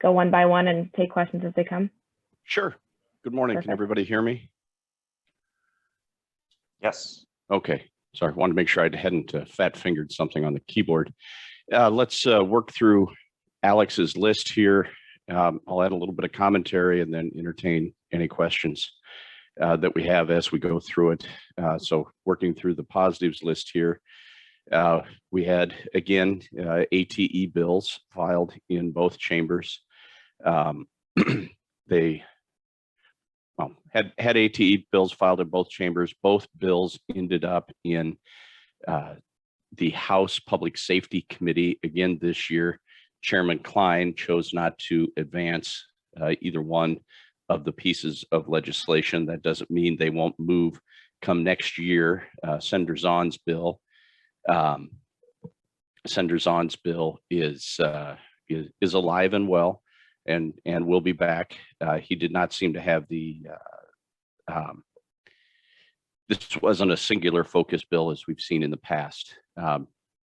go one by one and take questions as they come? Sure. Good morning. Perfect. Can everybody hear me? Yes. Okay. Sorry, I wanted to make sure I hadn't fat-fingered something on the keyboard. Let's work through Alex's list here. I'll add a little bit of commentary and then entertain any questions that we have as we go through it. So working through the positives list here, we had, again, ATE bills filed in both chambers. They had ATE bills filed in both chambers. Both bills ended up in the House Public Safety Committee. Again, this year, Chairman Klein chose not to advance either one of the pieces of legislation. That doesn't mean they won't move come next year. Senator Zahn's bill is alive and well, and will be back. He did not seem to have the this wasn't a singular focus bill as we've seen in the past.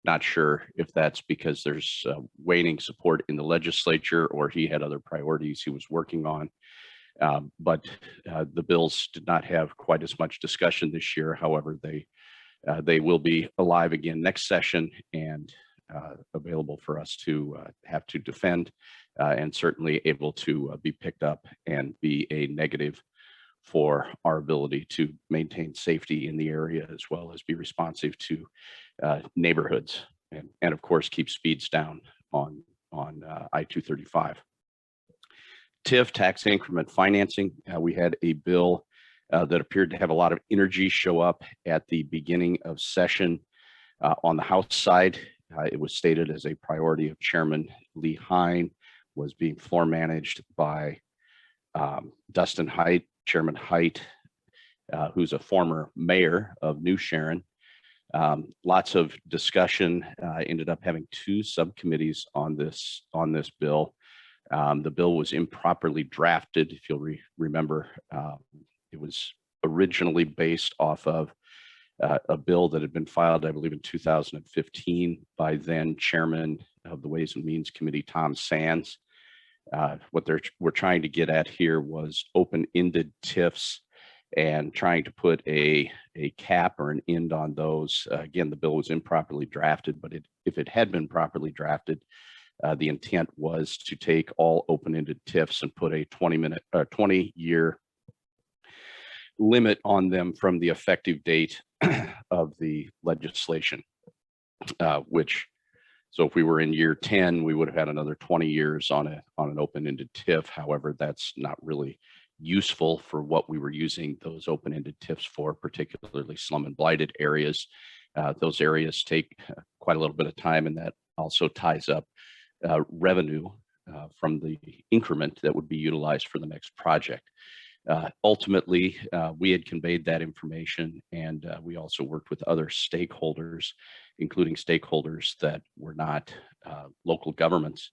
Not sure if that's because there's waning support in the legislature or he had other priorities he was working on. But the bills did not have quite as much discussion this year. However, they will be alive again next session and available for us to have to defend, and certainly able to be picked up and be a negative for our ability to maintain safety in the area, as well as be responsive to neighborhoods, and of course keep speeds down on I-235. Tiff, tax increment financing. We had a bill that appeared to have a lot of energy show up at the beginning of session. On the House side, it was stated as a priority of Chairman Lee Hine, was being floor managed by Dustin Height, Chairman Height, who's a former mayor of New Sharon. Lots of discussion. Ended up having two subcommittees on this bill. The bill was improperly drafted. If you'll remember, it was originally based off of a bill that had been filed, I believe, in 2015 by then Chairman of the Ways and Means Committee, Tom Sands. What we're trying to get at here was open-ended TIFs and trying to put a cap or an end on those. Again, the bill was improperly drafted, but if it had been properly drafted, the intent was to take all open-ended TIFs and put a 20-year limit on them from the effective date of the legislation, so if we were in year 10, we would have had another 20 years on an open-ended TIF. However, that's not really useful for what we were using those open-ended TIFs for, particularly slum and blighted areas. Those areas take quite a little bit of time, and that also ties up revenue from the increment that would be utilized for the next project. Ultimately, we had conveyed that information, and we also worked with other stakeholders, including stakeholders that were not local governments,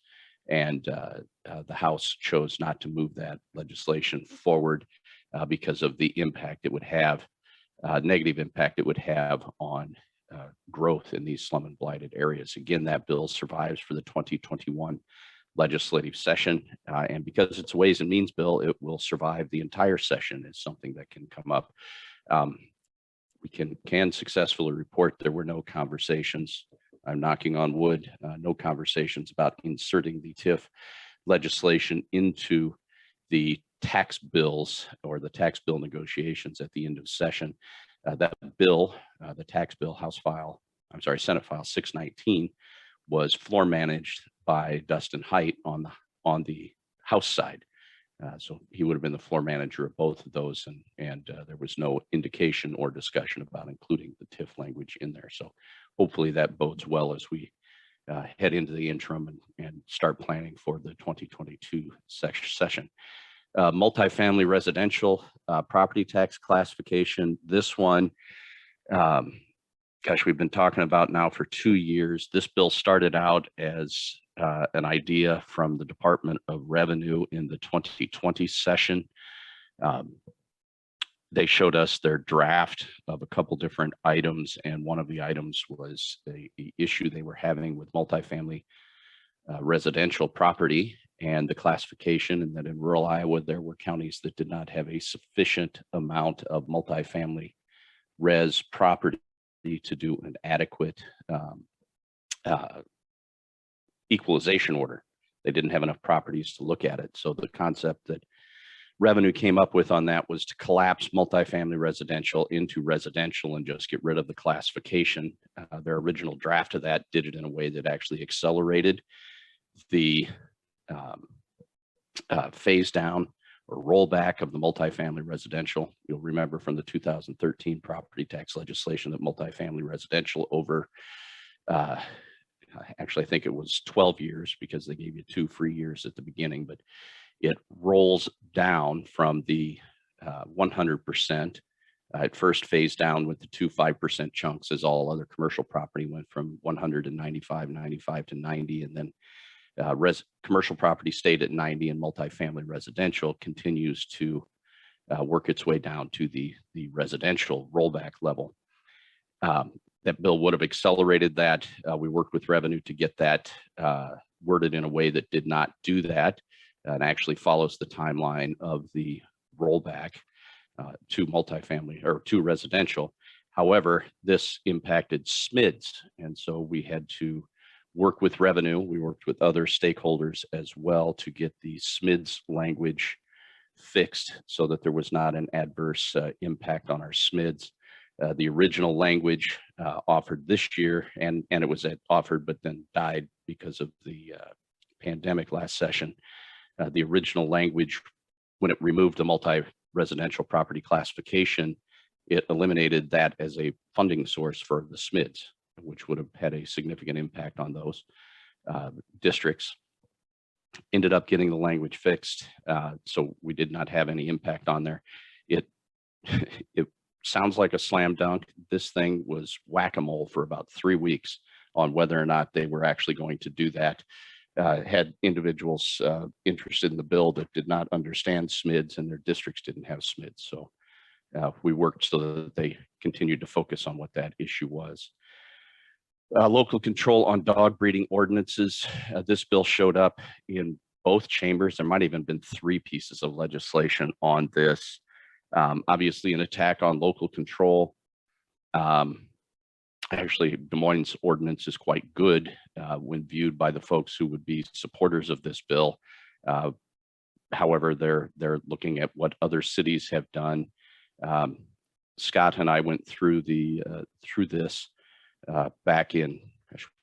and the House chose not to move that legislation forward because of the impact it would have, negative impact it would have on growth in these slum and blighted areas. Again, that bill survives for the 2021 legislative session, and because it's a Ways and Means bill, it will survive the entire session. It's something that can come up. We can successfully report there were no conversations. I'm knocking on wood, no conversations about inserting the TIF legislation into the tax bills or the tax bill negotiations at the end of session. That bill, the tax bill, Senate File 619, was floor managed by Dustin Height on the House side. So he would have been the floor manager of both of those, and there was no indication or discussion about including the TIF language in there. So hopefully that bodes well as we head into the interim and start planning for the 2022 session. Multifamily residential property tax classification. This one, gosh, we've been talking about now for 2 years. This bill started out as an idea from the Department of Revenue in the 2020 session. They showed us their draft of a couple different items, and one of the items was the issue they were having with multifamily residential property, and the classification, and that in rural Iowa, there were counties that did not have a sufficient amount of multifamily res property to do an adequate equalization order. They didn't have enough properties to look at it. So the concept that Revenue came up with on that was to collapse multifamily residential into residential and just get rid of the classification. Their original draft of that did it in a way that actually accelerated the phase down or rollback of the multifamily residential. You'll remember from the 2013 property tax legislation that multifamily residential over, actually, I think it was 12 years because they gave you 2 free years at the beginning, but it rolls down from the 100%. At first phased down with the 2 5% chunks as all other commercial property went from 100 to 95, 95 to 90, and then commercial property stayed at 90, and multifamily residential continues to work its way down to the residential rollback level. That bill would have accelerated that. We worked with Revenue to get that worded in a way that did not do that, and actually follows the timeline of the rollback to multifamily or to residential. However, this impacted SMIDs, and so we had to work with Revenue. We worked with other stakeholders as well to get the SMIDs language fixed so that there was not an adverse impact on our SMIDs. The original language offered this year, and it was offered but then died because of the pandemic last session. The original language, when it removed the multi-residential property classification, it eliminated that as a funding source for the SMIDs, which would have had a significant impact on those districts. Ended up getting the language fixed, so we did not have any impact on there. It sounds like a slam dunk. This thing was whack-a-mole for about 3 weeks on whether or not they were actually going to do that. Had individuals interested in the bill that did not understand SMIDs, and their districts didn't have SMIDs. So we worked so that they continued to focus on what that issue was. Local control on dog breeding ordinances. This bill showed up in both chambers. There might have even been 3 pieces of legislation on this. Obviously, an attack on local control. Actually, Des Moines' ordinance is quite good when viewed by the folks who would be supporters of this bill. However, they're looking at what other cities have done. Scott and I went through this back in,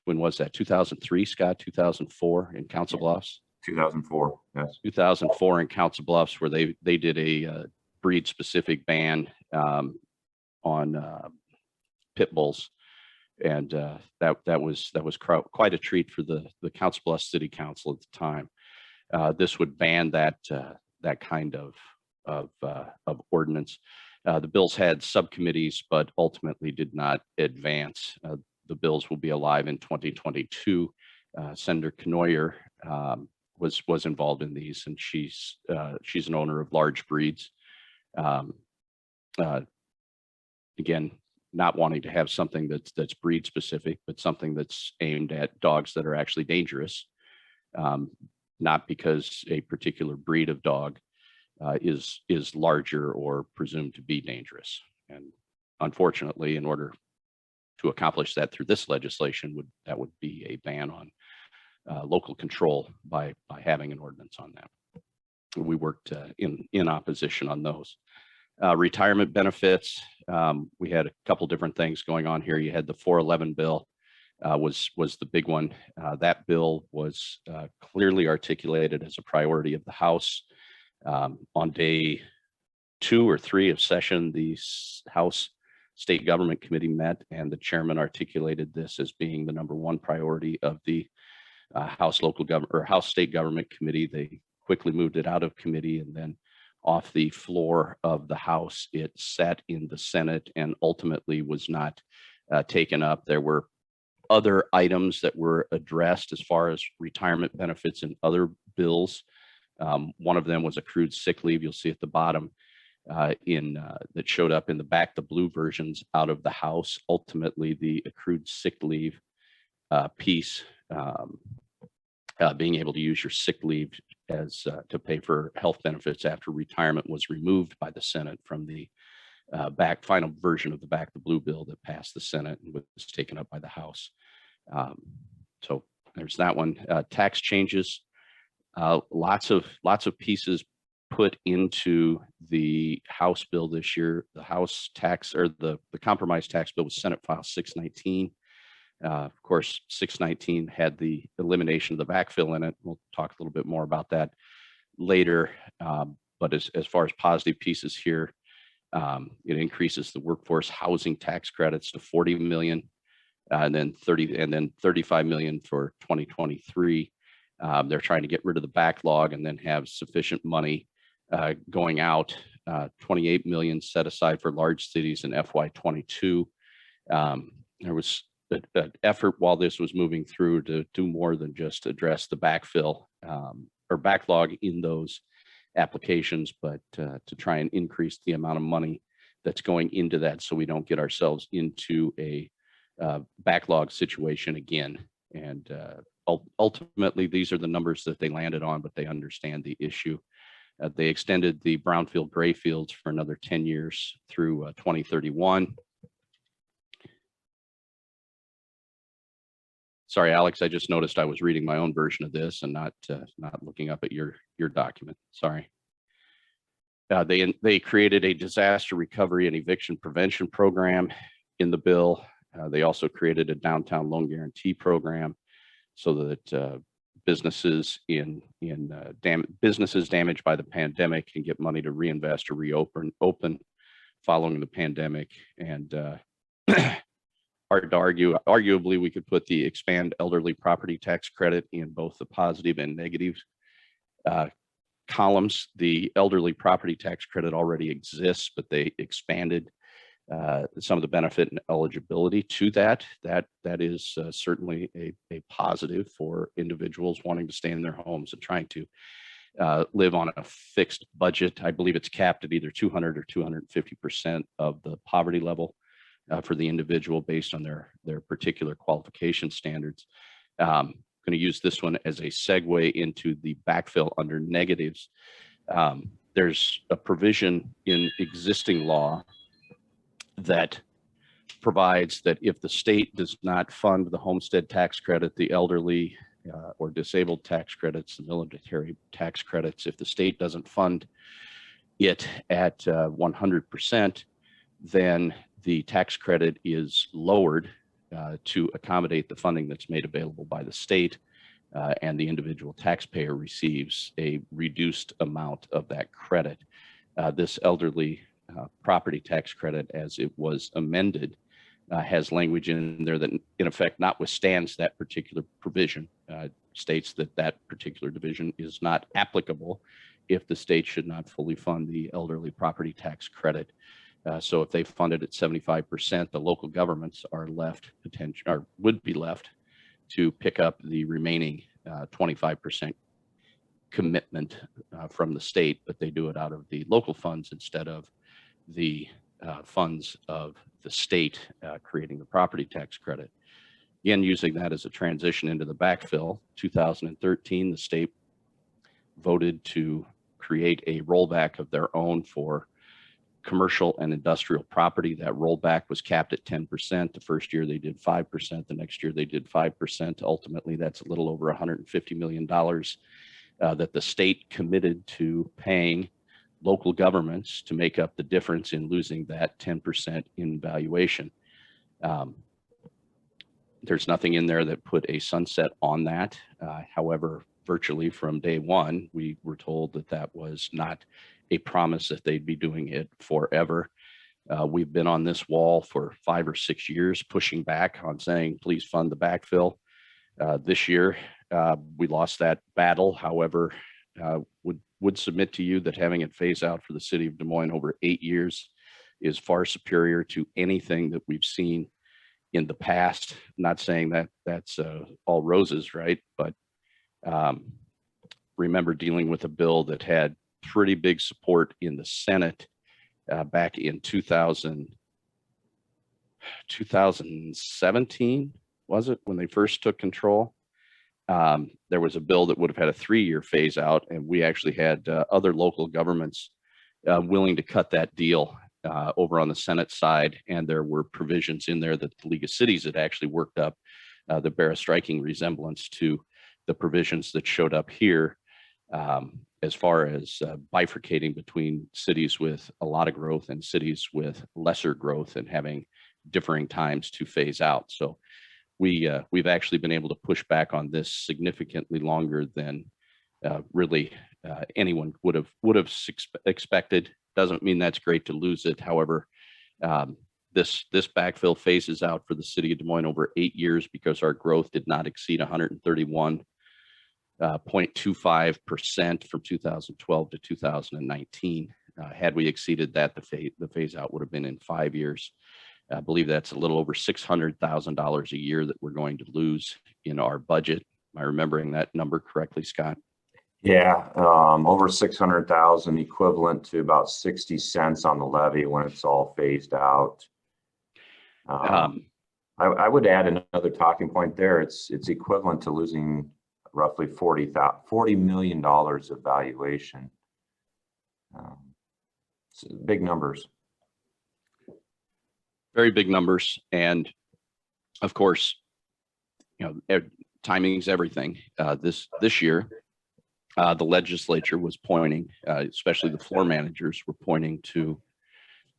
when was that? 2003, Scott? 2004 in Council Bluffs? 2004, yes. 2004 in Council Bluffs, where they did a breed-specific ban on pit bulls. And that was quite a treat for the Council Bluffs City Council at the time. This would ban that kind of ordinance. The bills had subcommittees, but ultimately did not advance. The bills will be alive in 2022. Senator Knoyer was involved in these, and she's an owner of large breeds. Again, not wanting to have something that's breed specific, but something that's aimed at dogs that are actually dangerous, not because a particular breed of dog is larger or presumed to be dangerous. And unfortunately, in order to accomplish that through this legislation, that would be a ban on local control by having an ordinance on that. We worked in opposition on those. Retirement benefits, we had a couple different things going on here. You had the 411 bill was the big one. That bill was clearly articulated as a priority of the House. On day 2 or 3 of session, the House State Government Committee met, and the chairman articulated this as being the #1 priority of the House State Government Committee. They quickly moved it out of committee, and then off the floor of the House, it sat in the Senate and ultimately was not taken up. There were other items that were addressed as far as retirement benefits in other bills. One of them was accrued sick leave. You'll see at the bottom that showed up in the back, the blue versions out of the House. Ultimately, the accrued sick leave piece being able to use your sick leave as to pay for health benefits after retirement was removed by the Senate from the final version of the Back the Blue bill that passed the Senate and was taken up by the House. So there's that one. Tax changes, lots of pieces put into the House bill this year. The House tax, or the compromise tax bill, was Senate File 619. Of course, 619 had the elimination of the backfill in it. We'll talk a little bit more about that later. But as far as positive pieces here, it increases the workforce housing tax credits to 40 million, and then 35 million for 2023. They're trying to get rid of the backlog and then have sufficient money going out. 28 million set aside for large cities in FY22. There was an effort while this was moving through to do more than just address the backfill or backlog in those applications, but to try and increase the amount of money that's going into that, so we don't get ourselves into a backlog situation again. And ultimately, these are the numbers that they landed on, but they understand the issue. They extended the brownfield gray fields for another 10 years through 2031. Sorry, Alex, I just noticed I was reading my own version of this and not looking up at your document. Sorry. They created a disaster recovery and eviction prevention program in the bill. They also created a downtown loan guarantee program so that businesses businesses damaged by the pandemic can get money to reinvest or reopen following the pandemic. And hard to argue. Arguably, we could put the expand elderly property tax credit in both the positive and negative columns. The elderly property tax credit already exists, but they expanded some of the benefit and eligibility to that. That is certainly a positive for individuals wanting to stay in their homes and trying to live on a fixed budget. I believe it's capped at either 200 or 250% of the poverty level for the individual based on their particular qualification standards. Going to use this one as a segue into the backfill under negatives. There's a provision in existing law that provides that if the state does not fund the homestead tax credit, the elderly or disabled tax credits, the military tax credits, if the state doesn't fund it at 100%, then the tax credit is lowered to accommodate the funding that's made available by the state, and the individual taxpayer receives a reduced amount of that credit. This elderly property tax credit, as it was amended, has language in there that in effect notwithstands that particular provision, states that that particular division is not applicable if the state should not fully fund the elderly property tax credit. So if they fund it at 75%, the local governments are left would be left to pick up the remaining 25% commitment from the state, but they do it out of the local funds instead of the funds of the state creating the property tax credit. Again, using that as a transition into the backfill, 2013, the state voted to create a rollback of their own for commercial and industrial property. That rollback was capped at 10%. The first year they did 5%. The next year they did 5%. Ultimately, that's a little over $150 million that the state committed to paying local governments to make up the difference in losing that 10% in valuation. There's nothing in there that put a sunset on that. However, virtually from day one, we were told that that was not a promise that they'd be doing it forever. We've been on this wall for 5 or 6 years, pushing back on saying, please fund the backfill. This year, we lost that battle. However, would submit to you that having it phase out for the city of Des Moines over 8 years is far superior to anything that we've seen in the past. Not saying that that's all roses, right? But remember dealing with a bill that had pretty big support in the Senate back in 2017, was it, when they first took control? there was a bill that would have had a 3-year phase out, and we actually had other local governments willing to cut that deal over on the Senate side, and there were provisions in there that the League of Cities had actually worked up that bear a striking resemblance to the provisions that showed up here, as far as bifurcating between cities with a lot of growth and cities with lesser growth and having differing times to phase out. So we've actually been able to push back on this significantly longer than really anyone would have expected. Doesn't mean that's great to lose it. However, this backfill phases out for the city of Des Moines over 8 years because our growth did not exceed 131.25% from 2012 to 2019. Had we exceeded that, the phase out would have been in 5 years. I believe that's a little over $600,000 a year that we're going to lose in our budget. Am I remembering that number correctly, Scott? Yeah, over 600,000, equivalent to about 60 cents on the levy when it's all phased out. I would add another talking point there. It's equivalent to losing roughly $40 million of valuation. Big numbers. Very big numbers. And of course, timing is everything. This year, the legislature was pointing, especially the floor managers were pointing to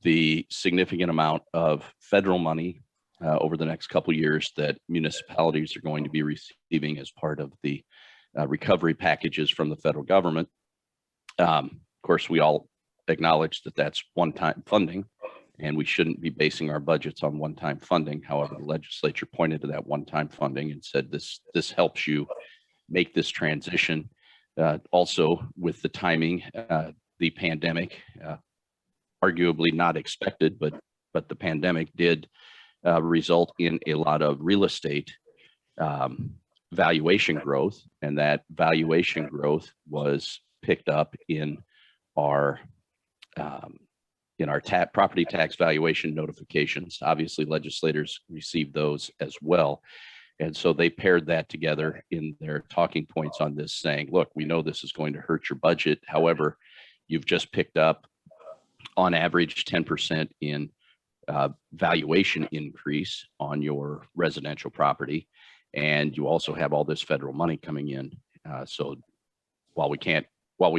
the significant amount of federal money over the next couple of years that municipalities are going to be receiving as part of the recovery packages from the federal government. Of course, we all acknowledge that that's one-time funding, and we shouldn't be basing our budgets on one-time funding. However, the legislature pointed to that one-time funding and said this helps you make this transition. Also, with the timing, the pandemic, arguably not expected, but the pandemic did result in a lot of real estate valuation growth, and that valuation growth was picked up in our property tax valuation notifications. Obviously, legislators received those as well. And so they paired that together in their talking points on this, saying, look, we know this is going to hurt your budget. However, you've just picked up on average 10% in valuation increase on your residential property. And you also have all this federal money coming in. So while we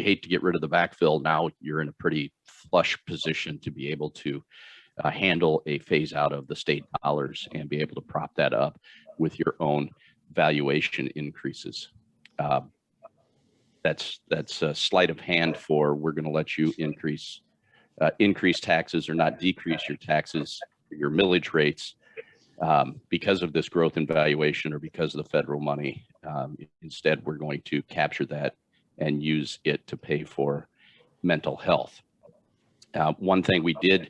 hate to get rid of the backfill, now you're in a pretty flush position to be able to handle a phase out of the state dollars and be able to prop that up with your own valuation increases. That's a sleight of hand for we're going to let you increase taxes or not decrease your taxes, your millage rates, because of this growth in valuation or because of the federal money. Instead, we're going to capture that and use it to pay for mental health. One thing we do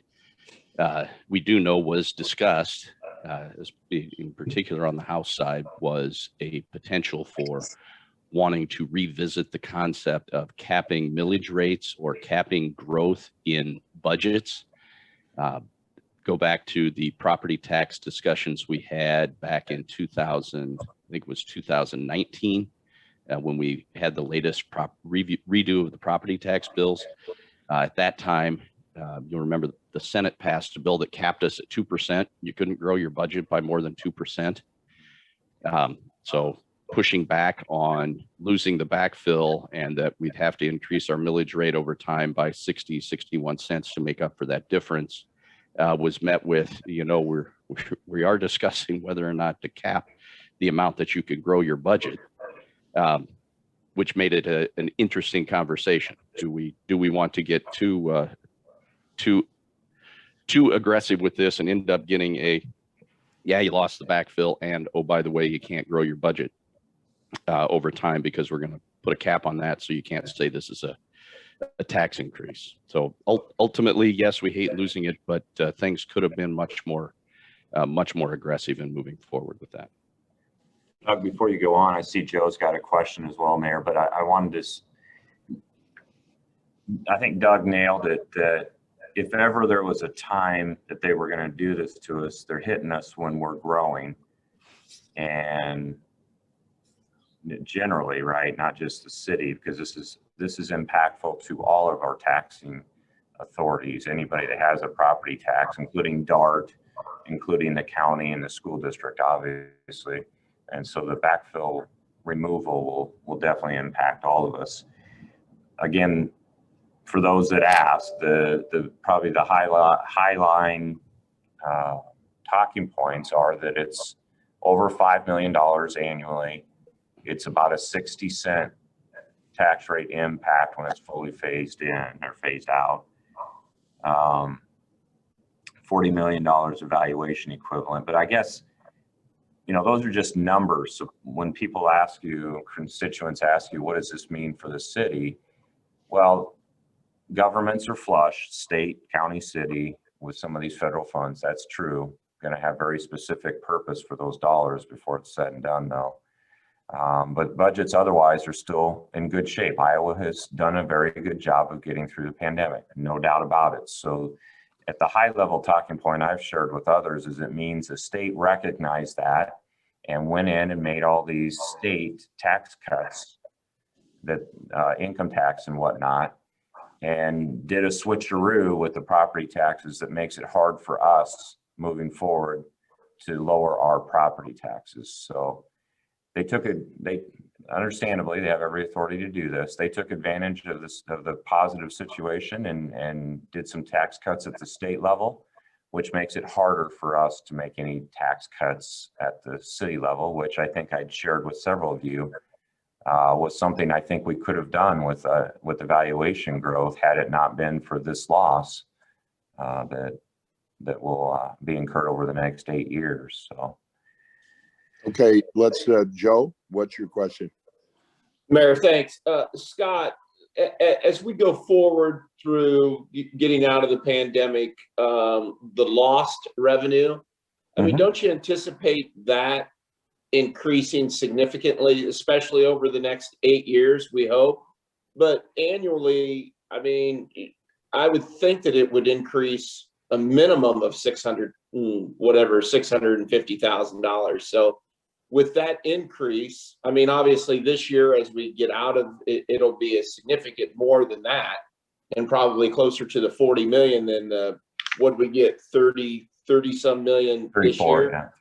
know was discussed, in particular on the House side, was a potential for wanting to revisit the concept of capping millage rates or capping growth in budgets. Go back to the property tax discussions we had back in 2000, I think it was 2019, when we had the latest redo of the property tax bills. At that time, you'll remember the Senate passed a bill that capped us at 2%. You couldn't grow your budget by more than 2%. So pushing back on losing the backfill and that we'd have to increase our millage rate over time by 61 cents to make up for that difference was met with, we are discussing whether or not to cap the amount that you could grow your budget, which made it an interesting conversation. Do we want to get too aggressive with this and end up getting you lost the backfill, and oh, by the way, you can't grow your budget over time because we're going to put a cap on that, so you can't say this is a tax increase. So ultimately, yes, we hate losing it, but things could have been much more aggressive in moving forward with that. Doug, before you go on, I see Joe's got a question as well, Mayor, but I wanted to, I think Doug nailed it, that if ever there was a time that they were going to do this to us, they're hitting us when we're growing. And generally, right? Not just the city, because this is impactful to all of our taxing authorities, anybody that has a property tax, including DART, including the county and the school district, obviously. And so the backfill removal will definitely impact all of us. Again, for those that asked, probably the highline talking points are that it's over $5 million annually. It's about a 60-cent tax rate impact when it's fully phased in or phased out. $40 million valuation equivalent. But I guess, those are just numbers. So when people ask you, constituents ask you, what does this mean for the city? Well, governments are flush, state, county, city, with some of these federal funds. That's true. Going to have very specific purpose for those dollars before it's said and done, though. But budgets otherwise are still in good shape. Iowa has done a very good job of getting through the pandemic, no doubt about it. So at the high level talking point I've shared with others is it means the state recognized that and went in and made all these state tax cuts, that income tax and whatnot, and did a switcheroo with the property taxes that makes it hard for us moving forward to lower our property taxes. So they understandably, they have every authority to do this. They took advantage of the positive situation and did some tax cuts at the state level, which makes it harder for us to make any tax cuts at the city level, which I think I'd shared with several of you, was something I think we could have done with the valuation growth had it not been for this loss that will be incurred over the next 8 years. So. Okay, let's, Joe, what's your question? Mayor, thanks. Scott, as we go forward through getting out of the pandemic, the lost revenue, I mean, don't you anticipate that increasing significantly, especially over the next 8 years, we hope? But annually, I mean, I would think that it would increase a minimum of $650,000. So with that increase, I mean, obviously this year, as we get out of it, it'll be a significant more than that, and probably closer to the 40 million than what we get 30 some million this year.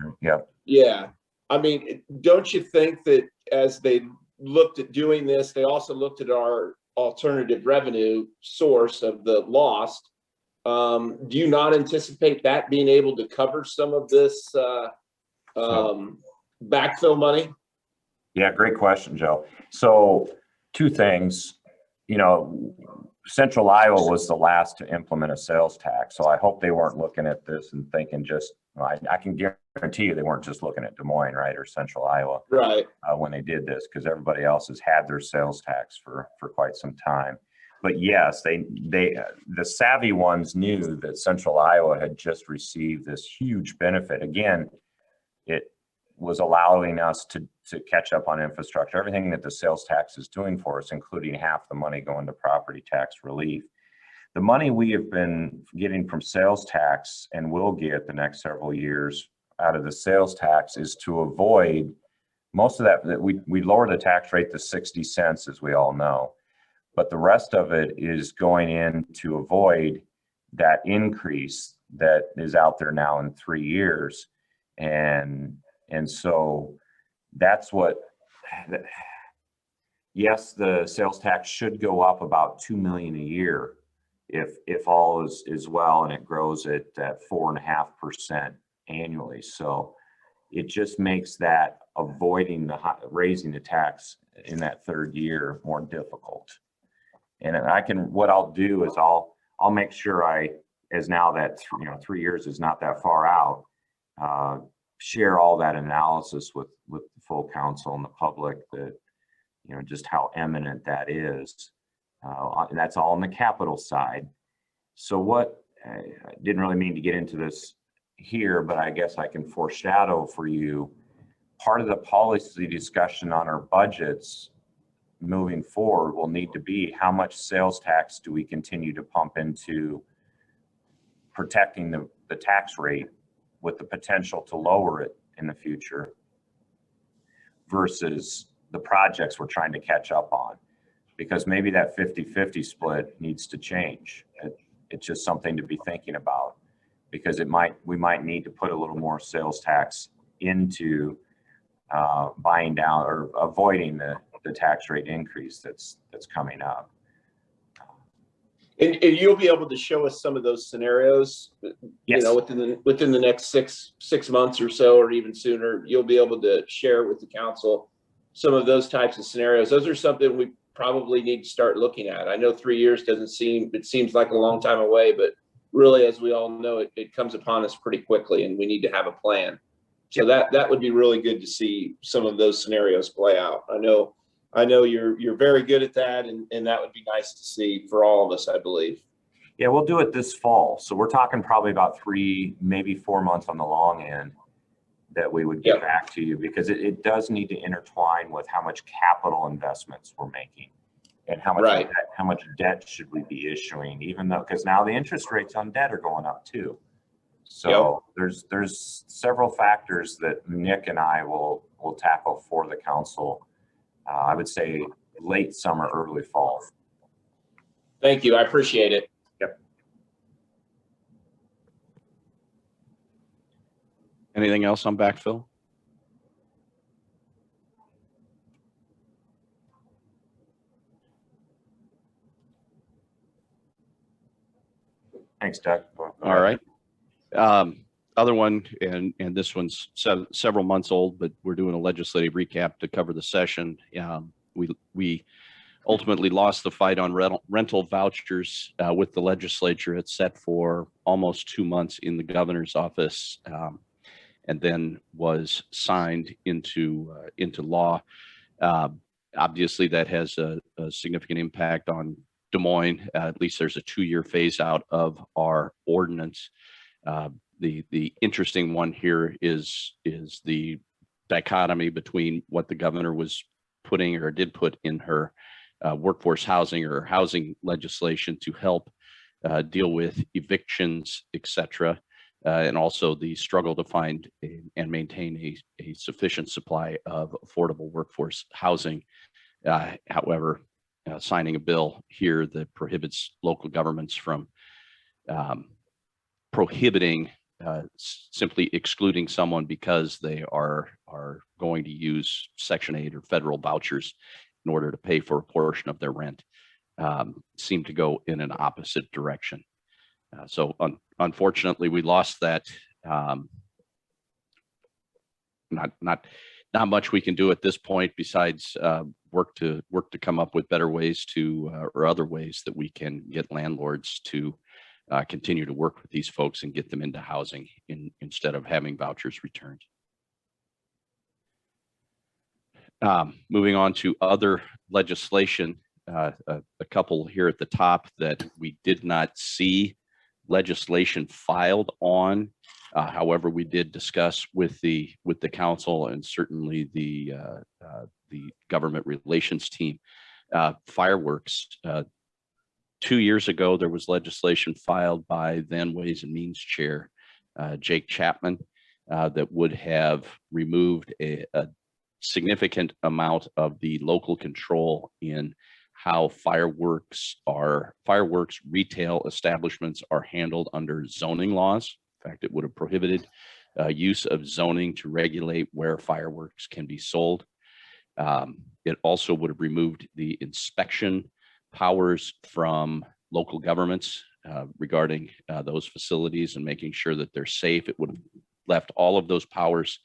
Yeah. I mean, don't you think that as they looked at doing this, they also looked at our alternative revenue source of the lost? Do you not anticipate that being able to cover some of this backfill money? Yeah, great question, Joe. So 2 things, Central Iowa was the last to implement a sales tax. So I hope they weren't looking at this and thinking I can guarantee you they weren't just looking at Des Moines, right, or Central Iowa, right, when they did this, because everybody else has had their sales tax for quite some time. But yes, the savvy ones knew that Central Iowa had just received this huge benefit. Again, it was allowing us to catch up on infrastructure, everything that the sales tax is doing for us, including half the money going to property tax relief. The money we have been getting from sales tax and will get the next several years out of the sales tax is to avoid most of that we lower the tax rate to 60 cents, as we all know, but the rest of it is going in to avoid that increase that is out there now in 3 years. And so that's what, yes, the sales tax should go up about 2 million a year if all is well, and it grows at 4.5% annually. So it just makes that avoiding raising the tax in that 3rd year more difficult. And what I'll do is I'll make sure as now that 3 years is not that far out, share all that analysis with the full council and the public, that just how eminent that is. And that's all on the capital side. So what I didn't really mean to get into this here, but I guess I can foreshadow for you, part of the policy discussion on our budgets moving forward will need to be how much sales tax do we continue to pump into protecting the tax rate with the potential to lower it in the future, versus the projects we're trying to catch up on. Because maybe that 50-50 split needs to change. It's just something to be thinking about, because we might need to put a little more sales tax into buying down or avoiding the tax rate increase that's coming up. And you'll be able to show us some of those scenarios, Yes. you know, within the next six months or so, or even sooner. You'll be able to share with the council some of those types of scenarios. Those are something we probably need to start looking at. I know 3 years seems like a long time away, but really, as we all know, it comes upon us pretty quickly, and we need to have a plan. So that would be really good to see some of those scenarios play out. I know you're very good at that, and that would be nice to see for all of us, I believe. Yeah, we'll do it this fall. So we're talking probably about 3, maybe 4 months on the long end that we would get back to you, because it does need to intertwine with how much capital investments we're making and how much debt should we be issuing, even though, because now the interest rates on debt are going up too. So there's several factors that Nick and I will tackle for the council. I would say late summer, early fall. Thank you. I appreciate it. Yep. Anything else on backfill? Thanks, Doug. All right. Other one, and this one's several months old, but we're doing a legislative recap to cover the session. We ultimately lost the fight on rental vouchers with the legislature. It's set for almost 2 months in the governor's office, and then was signed into law. Obviously, that has a significant impact on Des Moines. At least there's a 2-year phase out of our ordinance. The interesting one here is the dichotomy between what the governor was putting or did put in her workforce housing or housing legislation to help deal with evictions, etc., and also the struggle to find and maintain a sufficient supply of affordable workforce housing. However, signing a bill here that prohibits local governments from prohibiting simply excluding someone because they are going to use Section 8 or federal vouchers in order to pay for a portion of their rent seem to go in an opposite direction. So unfortunately, we lost that. Not much we can do at this point besides work to come up with better ways to or other ways that we can get landlords to continue to work with these folks and get them into housing instead of having vouchers returned. Moving on to other legislation, a couple here at the top that we did not see legislation filed on. However, we did discuss with the council and certainly the government relations team. Fireworks. 2 years ago, there was legislation filed by then Ways and Means Chair Jake Chapman that would have removed a significant amount of the local control in how fireworks retail establishments are handled under zoning laws. In fact, it would have prohibited use of zoning to regulate where fireworks can be sold. It also would have removed the inspection powers from local governments regarding those facilities and making sure that they're safe. It would have left all of those powers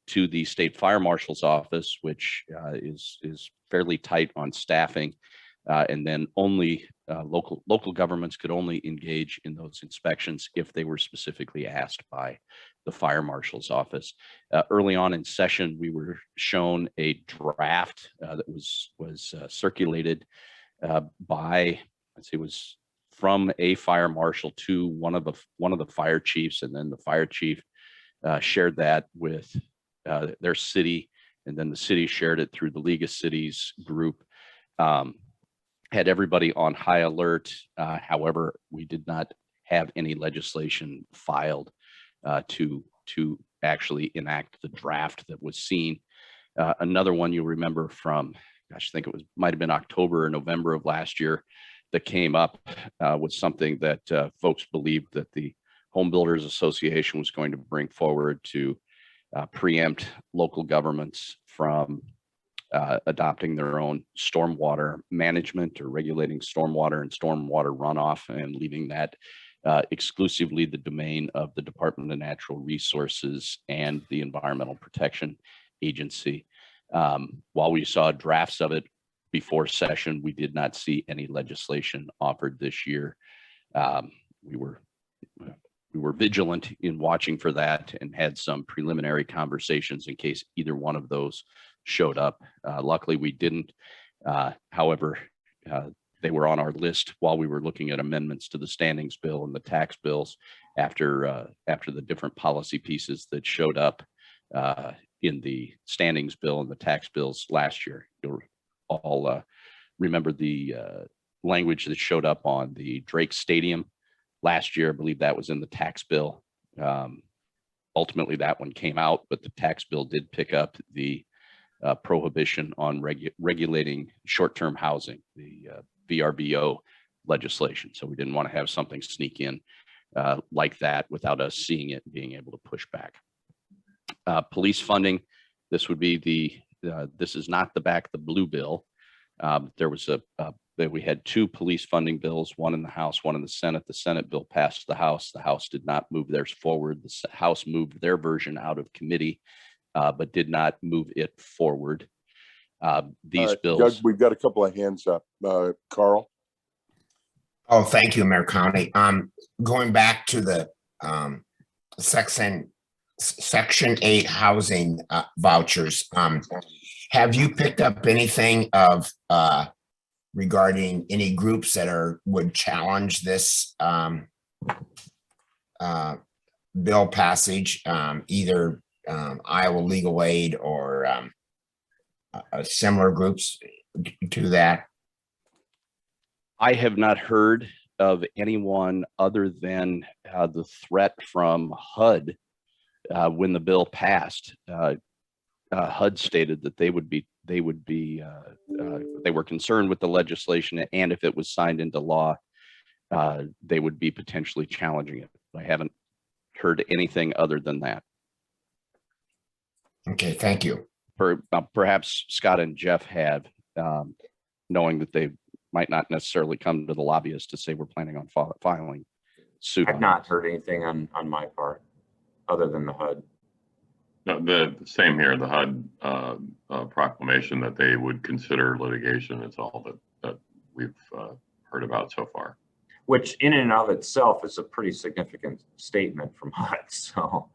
to the state fire marshal's office, which is fairly tight on staffing, and then only local governments could only engage in those inspections if they were specifically asked by the fire marshal's office. Early on in session, we were shown a draft that was circulated by, let's see, it was from a fire marshal to one of the fire chiefs, and then the fire chief shared that with their city, and then the city shared it through the League of Cities group. Had everybody on high alert. However, we did not have any legislation filed to actually enact the draft that was seen. Another one you'll remember from, gosh, I think it might have been October or November of last year that came up was something that folks believed that the Home Builders Association was going to bring forward to preempt local governments from adopting their own stormwater management or regulating stormwater and stormwater runoff and leaving that exclusively the domain of the Department of Natural Resources and the Environmental Protection Agency. While we saw drafts of it before session, we did not see any legislation offered this year. We were vigilant in watching for that and had some preliminary conversations in case either one of those showed up. Luckily, we didn't. However, they were on our list while we were looking at amendments to the standings bill and the tax bills after the different policy pieces that showed up in the standings bill and the tax bills last year. You'll all remember the language that showed up on the Drake Stadium last year. I believe that was in the tax bill. Ultimately, that one came out, but the tax bill did pick up the prohibition on regulating short-term housing, the VRBO legislation. So we didn't want to have something sneak in like that without us seeing it and being able to push back. Police funding, this would be this is not the back the blue bill. There was we had two police funding bills, one in the House, one in the Senate. The Senate bill passed the House. The House did not move theirs forward. The House moved their version out of committee, but did not move it forward. These bills. Doug, we've got a couple of hands up. Carl. Oh, thank you, Mayor County. Going back to the Section 8 housing vouchers, have you picked up anything of regarding any groups that would challenge this bill passage, either Iowa Legal Aid or similar groups to that? I have not heard of anyone other than the threat from HUD when the bill passed. HUD stated that they were concerned with the legislation, and if it was signed into law, they would be potentially challenging it. I haven't heard anything other than that. Okay, thank you. Perhaps Scott and Jeff have, knowing that they might not necessarily come to the lobbyist to say we're planning on filing suit. I've not heard anything on my part, other than the HUD. No, the same here, the HUD proclamation that they would consider litigation. It's all that we've heard about so far. Which in and of itself is a pretty significant statement from HUD. So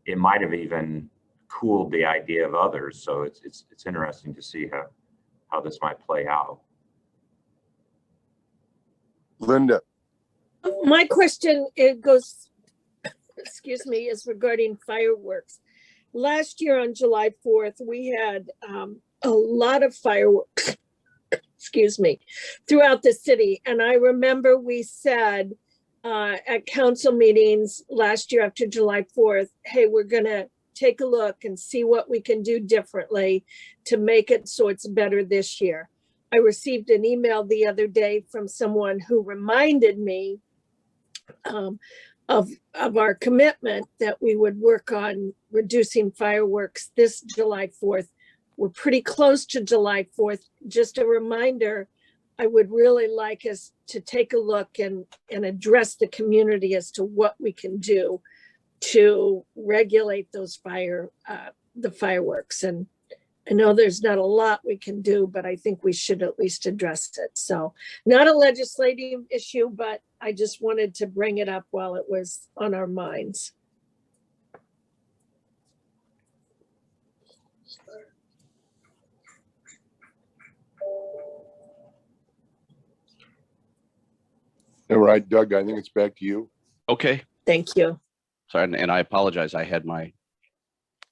it might have even cooled the idea of others. So it's interesting to see how this might play out. Linda. My question, it goes, excuse me, is regarding fireworks. Last year on July 4th, we had a lot of fireworks, excuse me, throughout the city. And I remember we said at council meetings last year after July 4th, hey, we're gonna take a look and see what we can do differently to make it so it's better this year. I received an email the other day from someone who reminded me of our commitment that we would work on reducing fireworks this July 4th. We're pretty close to July 4th. Just a reminder, I would really like us to take a look and address the community as to what we can do to regulate those the fireworks. And I know there's not a lot we can do, but I think we should at least address it. So not a legislative issue, but I just wanted to bring it up while it was on our minds. All right, Doug, I think it's back to you. Okay. Thank you. Sorry, and I apologize. I had my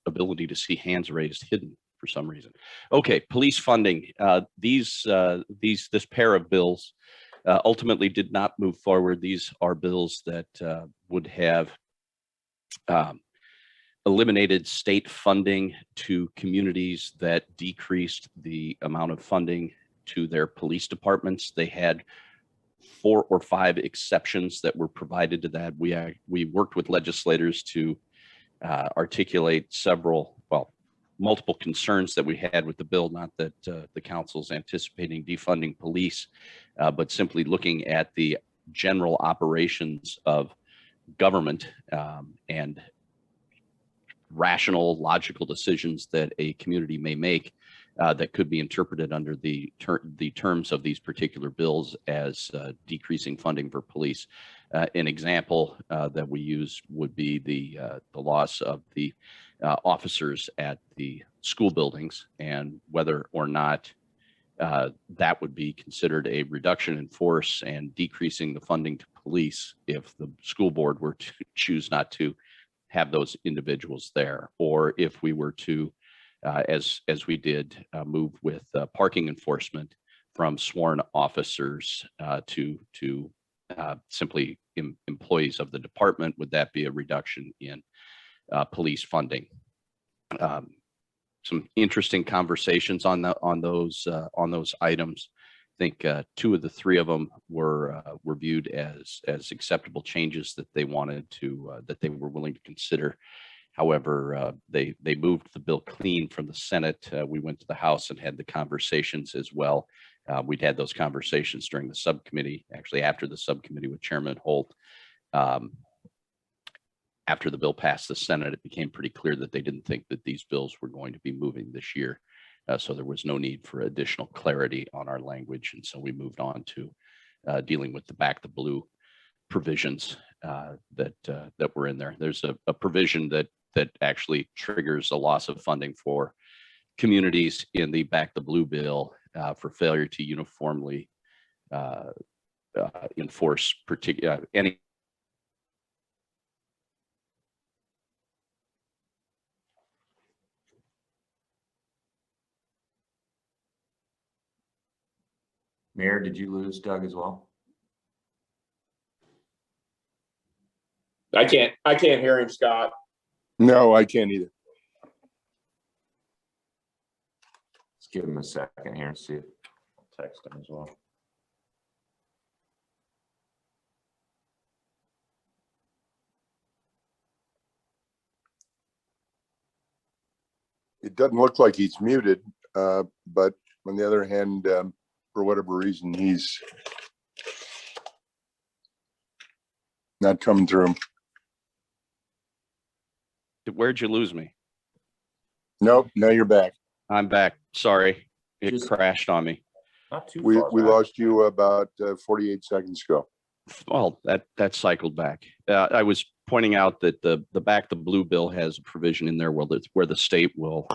ability to see hands raised hidden for some reason. Okay, police funding. This pair of bills ultimately did not move forward. These are bills that would have eliminated state funding to communities that decreased the amount of funding to their police departments. They had 4 or 5 exceptions that were provided to that. We worked with legislators to articulate multiple concerns that we had with the bill. Not that the council's anticipating defunding police, but simply looking at the general operations of government and rational, logical decisions that a community may make that could be interpreted under the terms of these particular bills as decreasing funding for police. An example that we use would be the loss of the officers at the school buildings, and whether or not that would be considered a reduction in force and decreasing the funding to police if the school board were to choose not to have those individuals there, or if we were to, as we did, move with parking enforcement from sworn officers to simply employees of the department. Would that be a reduction in police funding? Some interesting conversations on those items. I think 2 of the 3 of them were viewed as acceptable changes that they wanted to that they were willing to consider. However, they moved the bill clean from the Senate. We went to the House and had the conversations as well. We'd had those conversations during the subcommittee, actually after the subcommittee with Chairman Holt. After the bill passed the Senate, it became pretty clear that they didn't think that these bills were going to be moving this year. So there was no need for additional clarity on our language. And so we moved on to dealing with the back the blue provisions that were in there. There's a provision that actually triggers a loss of funding for communities in the back the blue bill for failure to uniformly enforce any. Mayor, did you lose Doug as well? I can't hear him, Scott. No, I can't either. Let's give him a second here and see if I'll text him as well. It doesn't look like he's muted, but on the other hand, for whatever reason, he's not coming through. Where'd you lose me? Nope, now you're back. I'm back. Sorry, it Just- crashed on me. Not too We far back. lost you about 48 seconds ago. Well, that cycled back. I was pointing out that the back the blue bill has a provision in there where the state will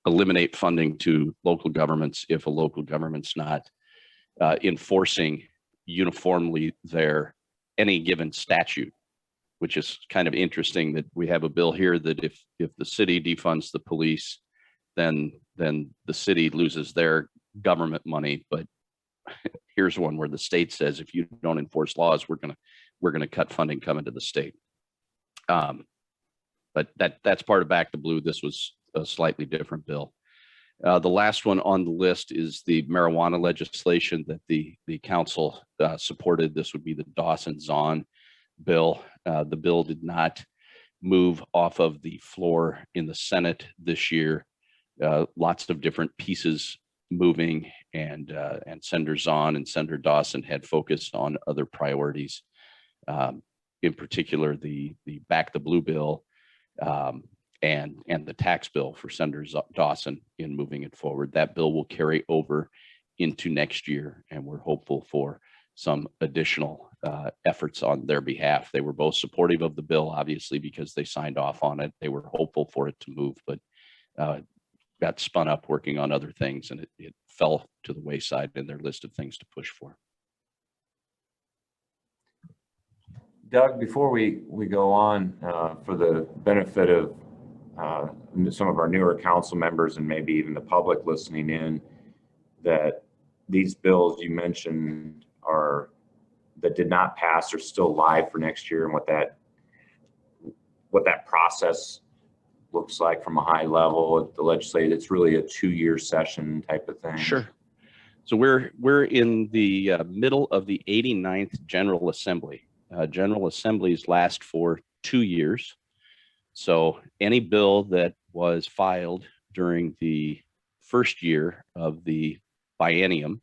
eliminate funding to local governments if a local government's not enforcing uniformly any given statute, which is kind of interesting that we have a bill here that if the city defunds the police, then the city loses their government money. But here's one where the state says, if you don't enforce laws, we're gonna cut funding coming to the state. But that's part of back the blue. This was a slightly different bill. The last one on the list is the marijuana legislation that the council supported. This would be the Dawson-Zahn bill. The bill did not move off of the floor in the Senate this year. Lots of different pieces moving, and Senator Zahn and Senator Dawson had focused on other priorities. In particular, the back the blue bill and the tax bill for Senator Dawson in moving it forward. That bill will carry over into next year, and we're hopeful for some additional efforts on their behalf. They were both supportive of the bill, obviously, because they signed off on it. They were hopeful for it to move, but got spun up working on other things, and it fell to the wayside in their list of things to push for. Doug, before we go on, for the benefit of some of our newer council members and maybe even the public listening in, that these bills you mentioned that did not pass are still live for next year, and what that process looks like from a high level at the legislature? It's really a 2-year session type of thing. Sure. So we're in the middle of the 89th General Assembly. General Assemblies last for 2 years. So any bill that was filed during the first year of the biennium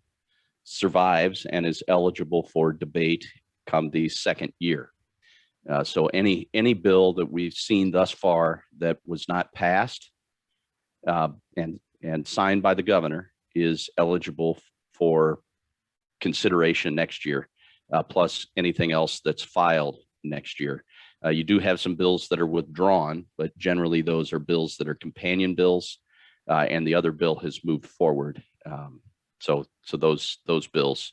survives and is eligible for debate come the second year. So any bill that we've seen thus far that was not passed and signed by the governor is eligible for consideration next year, plus anything else that's filed next year. You do have some bills that are withdrawn, but generally those are bills that are companion bills, and the other bill has moved forward. So those bills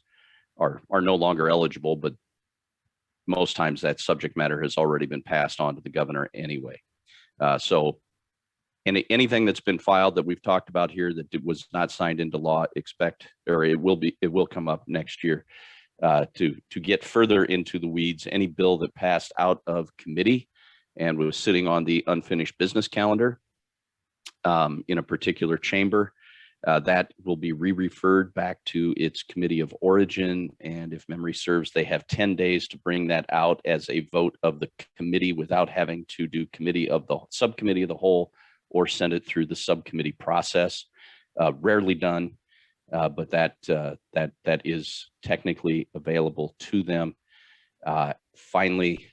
are no longer eligible, but most times that subject matter has already been passed on to the governor anyway. So anything that's been filed that we've talked about here that was not signed into law, it will come up next year. To get further into the weeds, any bill that passed out of committee and was sitting on the unfinished business calendar in a particular chamber, that will be re-referred back to its committee of origin. And if memory serves, they have 10 days to bring that out as a vote of the committee without having to do subcommittee of the whole or send it through the subcommittee process. Rarely done. But that is technically available to them. Finally,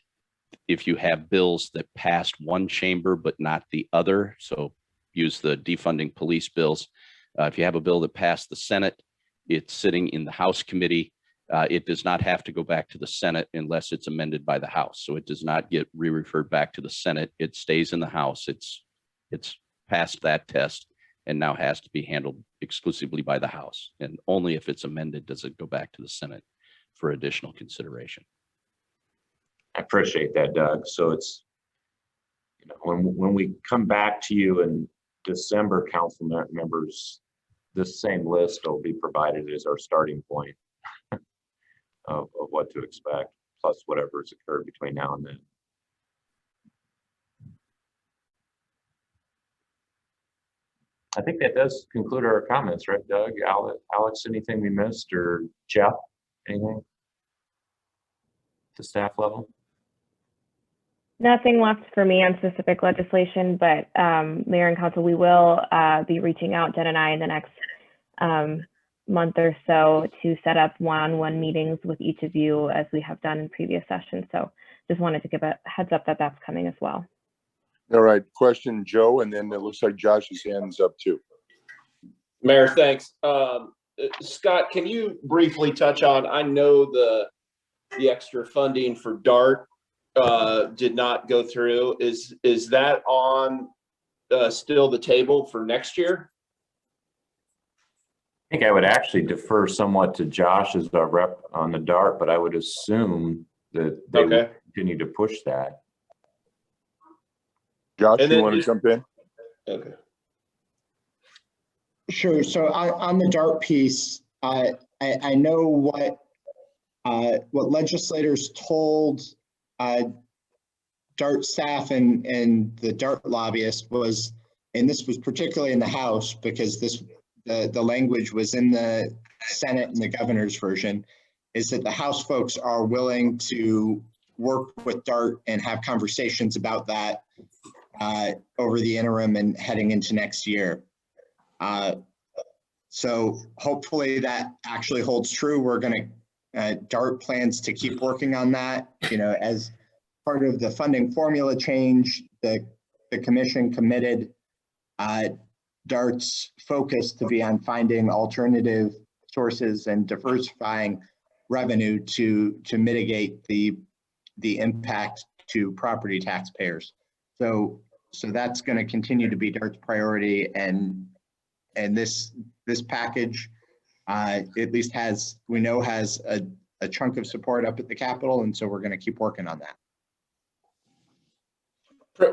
if you have bills that passed one chamber but not the other, so use the defunding police bills. If you have a bill that passed the Senate, it's sitting in the House committee. It does not have to go back to the Senate unless it's amended by the House. So it does not get re-referred back to the Senate. It stays in the House. It's passed that test and now has to be handled exclusively by the House. And only if it's amended does it go back to the Senate for additional consideration. I appreciate that, Doug. So it's, when we come back to you in December, council members, this same list will be provided as our starting point of what to expect, plus whatever has occurred between now and then. I think that does conclude our comments, right, Doug? Alex, anything we missed, or Jeff, anything? To staff level? Nothing left for me on specific legislation, but Mayor and Council, we will be reaching out, Jen and I, in the next month or so to set up one-on-one meetings with each of you as we have done in previous sessions. So just wanted to give a heads up that that's coming as well. All right, question, Joe, and then it looks like Josh's hand's up too. Mayor, thanks. Scott, can you briefly touch on, I know the extra funding for DART did not go through. Is that on still the table for next year? I think I would actually defer somewhat to Josh as our rep on the DART, but I would assume that they will continue to push that. Josh, you want to jump in? Okay. Sure. So on the DART piece, I know what legislators told DART staff and the DART lobbyists was, and this was particularly in the House because the language was in the Senate and the governor's version, is that the House folks are willing to work with DART and have conversations about that over the interim and heading into next year. So hopefully that actually holds true. We're going to, DART plans to keep working on that. As part of the funding formula change, the commission committed DART's focus to be on finding alternative sources and diversifying revenue to mitigate the impact to property taxpayers. So that's going to continue to be DART's priority, and this package at least has a chunk of support up at the Capitol, and so we're going to keep working on that.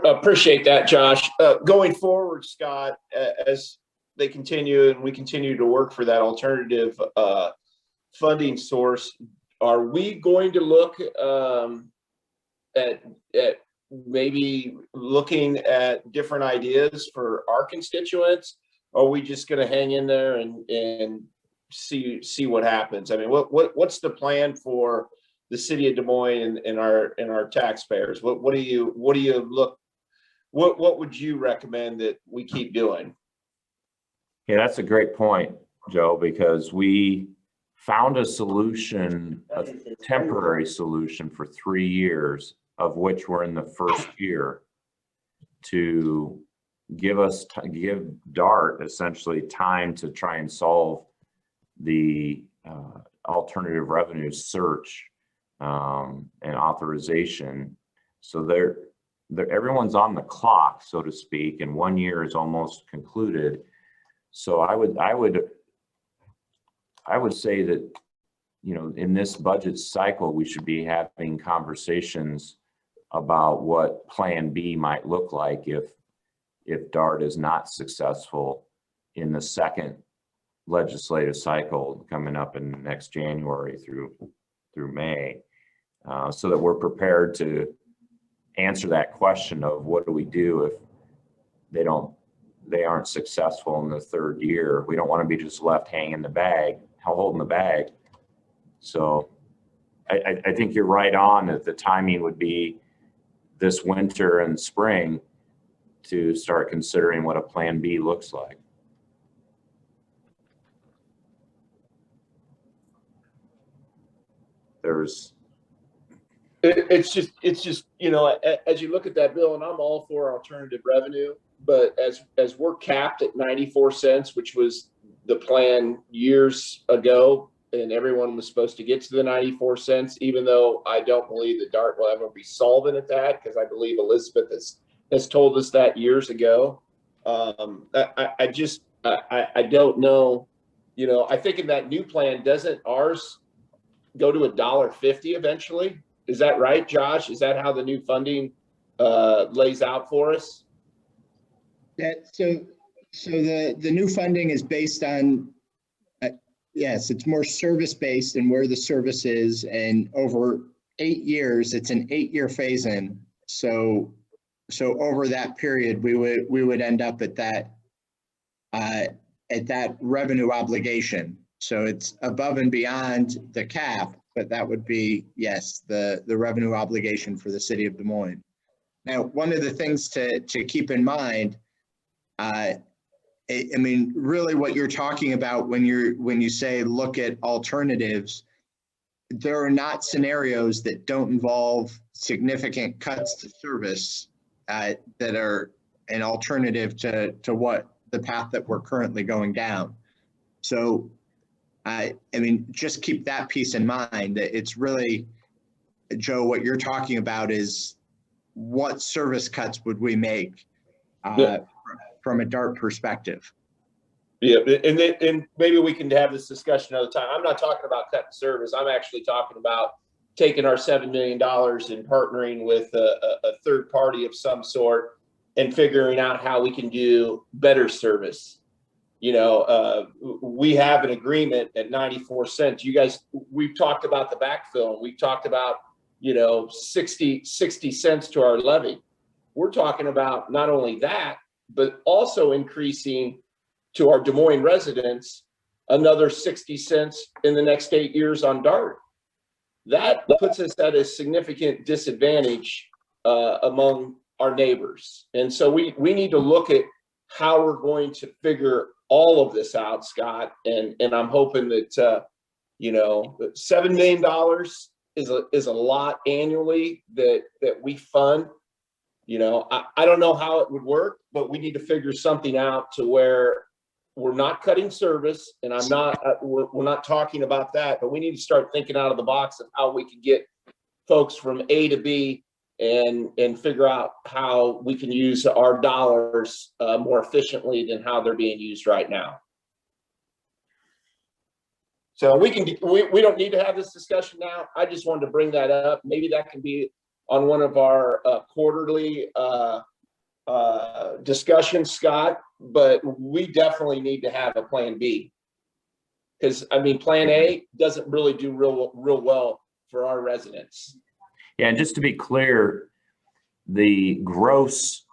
Appreciate that, Josh. Going forward, Scott, as they continue and we continue to work for that alternative funding source, are we going to look at maybe looking at different ideas for our constituents? Or are we just going to hang in there and see what happens? I mean, what's the plan for the city of Des Moines and our taxpayers? What would you recommend that we keep doing? Yeah, that's a great point, Joe, because we found a solution, a temporary solution for 3 years, of which we're in the first year, to give DART essentially time to try and solve the alternative revenue search and authorization. So everyone's on the clock, so to speak, and 1 year is almost concluded. So I would say that, in this budget cycle, we should be having conversations about what Plan B might look like if DART is not successful in the second legislative cycle coming up in next January through May, so that we're prepared to answer that question of what do we do if they aren't successful in the third year. We don't want to be just left holding the bag. So I think you're right on that the timing would be this winter and spring to start considering what a plan B looks like. It's just, as you look at that bill, and I'm all for alternative revenue, but as we're capped at 94 cents, which was the plan years ago, and everyone was supposed to get to the 94 cents, even though I don't believe that DART will ever be solvent at that, because I believe Elizabeth has told us that years ago. I don't know, I think in that new plan, doesn't ours go to $1.50 eventually? Is that right, Josh? Is that how the new funding lays out for us? So the new funding is based on, yes, it's more service-based and where the service is, and over 8 years, it's an 8-year phase-in. So over that period, we would end up at that revenue obligation. So it's above and beyond the cap, but that would be, yes, the revenue obligation for the city of Des Moines. Now, one of the things to keep in mind, I mean, really what you're talking about when you say look at alternatives, there are not scenarios that don't involve significant cuts to service that are an alternative to what the path that we're currently going down. So I mean, just keep that piece in mind, that it's really, Joe, what you're talking about is what service cuts would we make from a DART perspective. Yeah, and maybe we can have this discussion another time. I'm not talking about cutting service. I'm actually talking about taking our $7 million and partnering with a third party of some sort and figuring out how we can do better service. We have an agreement at 94 cents. You guys, we've talked about the backfill. We've talked about, 60 cents to our levy. We're talking about not only that, but also increasing to our Des Moines residents another 60 cents in the next 8 years on DART. That puts us at a significant disadvantage among our neighbors. And so we need to look at how we're going to figure all of this out, Scott. And I'm hoping that, $7 million is a lot annually that we fund. I don't know how it would work, but we need to figure something out to where we're not cutting service, and we're not talking about that, but we need to start thinking out of the box of how we can get folks from A to B and figure out how we can use our dollars more efficiently than how they're being used right now. So we don't need to have this discussion now. I just wanted to bring that up. Maybe that can be on one of our quarterly discussions, Scott, but we definitely need to have a plan B, because I mean, plan A doesn't really do real well for our residents. Yeah, and just to be clear, the gross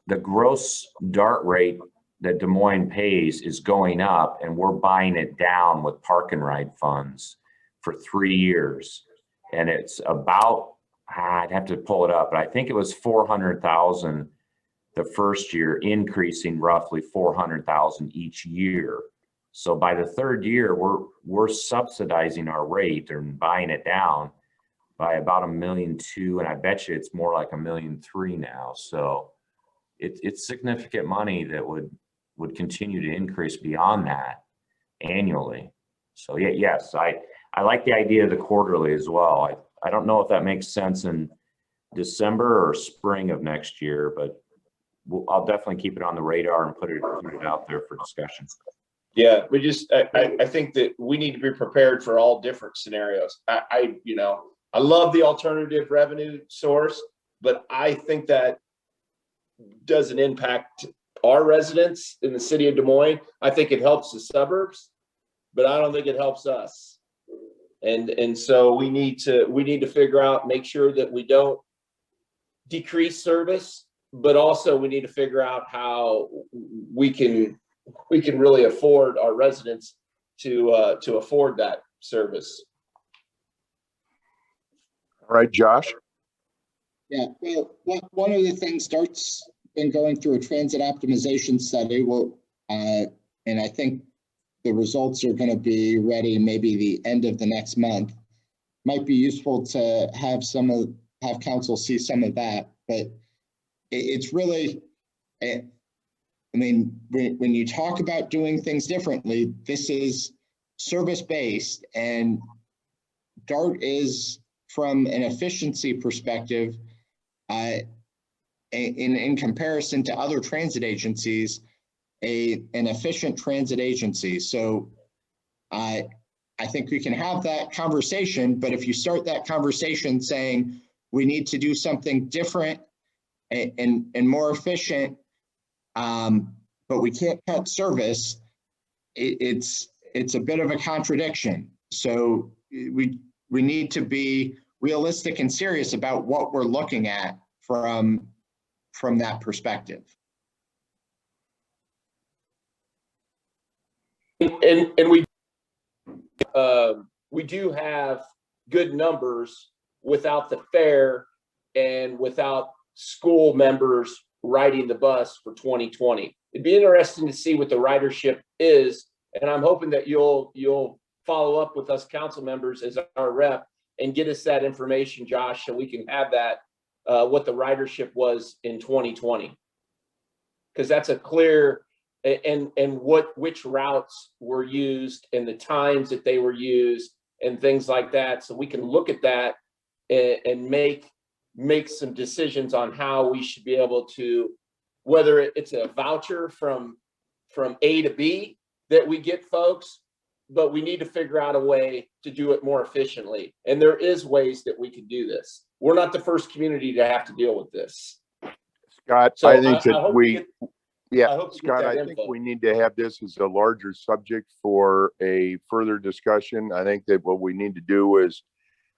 DART rate that Des Moines pays is going up, and we're buying it down with park and ride funds for 3 years. And it's about, I'd have to pull it up, but I think it was 400,000 the first year, increasing roughly 400,000 each year. So by the third year, we're subsidizing our rate and buying it down by about $1.2 million, and I bet you it's more like $1.3 million now. So it's significant money that would continue to increase beyond that annually. So yeah, yes, I like the idea of the quarterly as well. I don't know if that makes sense in December or spring of next year, but I'll definitely keep it on the radar and put it out there for discussion. Yeah, I think that we need to be prepared for all different scenarios. I love the alternative revenue source, but I think that doesn't impact our residents in the city of Des Moines. I think it helps the suburbs, but I don't think it helps us. And so we need to figure out, make sure that we don't decrease service, but also we need to figure out how we can really afford our residents to afford that service. All right, Josh. Yeah, well, one of the things DART's been going through a transit optimization study. Well, and I think the results are going to be ready maybe the end of the next month. Might be useful to have council see some of that, but it's really, I mean, when you talk about doing things differently, this is service-based, and DART is, from an efficiency perspective, in comparison to other transit agencies, an efficient transit agency. So I think we can have that conversation, but if you start that conversation saying we need to do something different and more efficient, but we can't cut service, it's a bit of a contradiction. So we need to be realistic and serious about what we're looking at from that perspective. And we do have good numbers without the fare and without school members riding the bus for 2020. It'd be interesting to see what the ridership is, and I'm hoping that you'll follow up with us council members as our rep and get us that information, Josh, so we can have that what the ridership was in 2020, because that's a clear and which routes were used and the times that they were used and things like that, so we can look at that and make some decisions on how we should be able to, whether it's a voucher from A to B that we get folks, but we need to figure out a way to do it more efficiently. And there is ways that we can do this. We're not the first community to have to deal with this. Scott, So I think that Scott, I think we need to have this as a larger subject for a further discussion. I think that what we need to do is